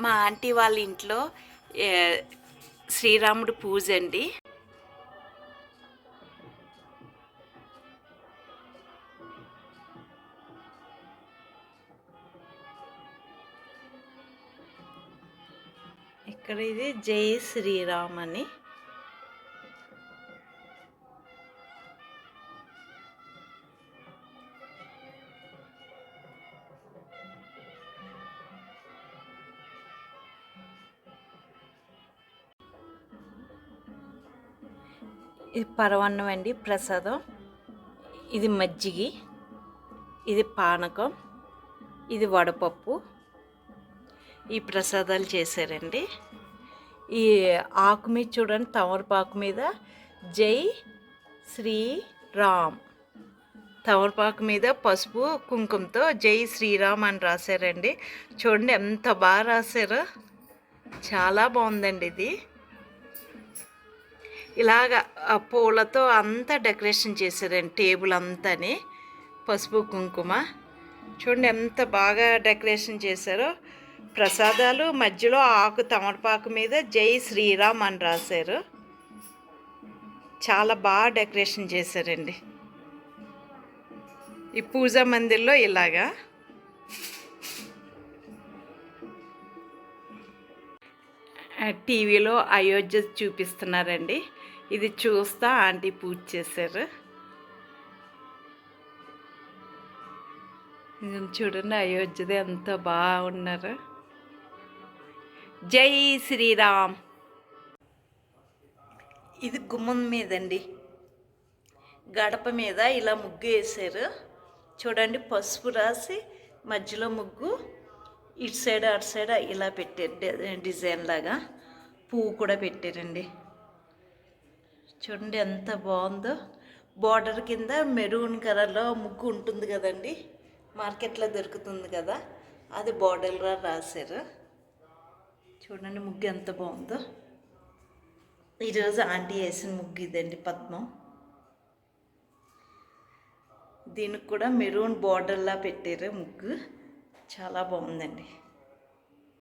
మా ఆంటీ వాళ్ళ ఇంట్లో శ్రీరాముడు పూజ అండి. ఇక్కడ ఇది జై శ్రీరామ్ అని. ఇది పరవన్నం అండి, ప్రసాదం. ఇది మజ్జిగి, ఇది పానకం, ఇది వడపప్పు. ఈ ప్రసాదాలు చేశారండి. ఈ ఆకు మీద చూడండి, తమలపాకు మీద జై శ్రీరామ్, తమలపాకు మీద పసుపు కుంకుమతో జై శ్రీరామ్ అని రాశారండి. చూడండి ఎంత బాగా రాశారో, చాలా బాగుందండి ఇది. ఇలాగ పూలతో అంతా డెకరేషన్ చేశారండి, టేబుల్ అంతాని పసుపు కుంకుమ. చూడండి ఎంత బాగా డెకరేషన్ చేశారో. ప్రసాదాలు మధ్యలో ఆకు తమలపాకు మీద జై శ్రీరామ్ అని రాశారు. చాలా బాగా డెకరేషన్ చేశారండి ఈ పూజా మందిర్లో. ఇలాగా టీవీలో అయోధ్య చూపిస్తున్నారండి. ఇది చూస్తా ఆంటీ పూజ చేశారు. చూడండి అయోధ్యది ఎంత బాగున్నారు. జై శ్రీరామ్. ఇది గుమ్మం మీదండి, గడప మీద ఇలా ముగ్గు వేసారు. చూడండి పసుపు రాసి మధ్యలో ముగ్గు, ఇటు సైడ్ అటు సైడ్ ఇలా పెట్టారు, డిజైన్ లాగా పువ్వు కూడా పెట్టారండి. చూడండి ఎంత బాగుందో. బార్డర్ కింద మెరూన్ కలర్లో ముగ్గు ఉంటుంది కదండి, మార్కెట్లో దొరుకుతుంది కదా, అది బార్డర్లో రాశారు. చూడండి ముగ్గు ఎంత బాగుందో. ఈరోజు ఆంటీ వేసిన ముగ్గు ఇదండి, పద్మం. దీనికి కూడా మెరూన్ బార్డర్లా పెట్టారు ముగ్గు, చాలా బాగుందండి.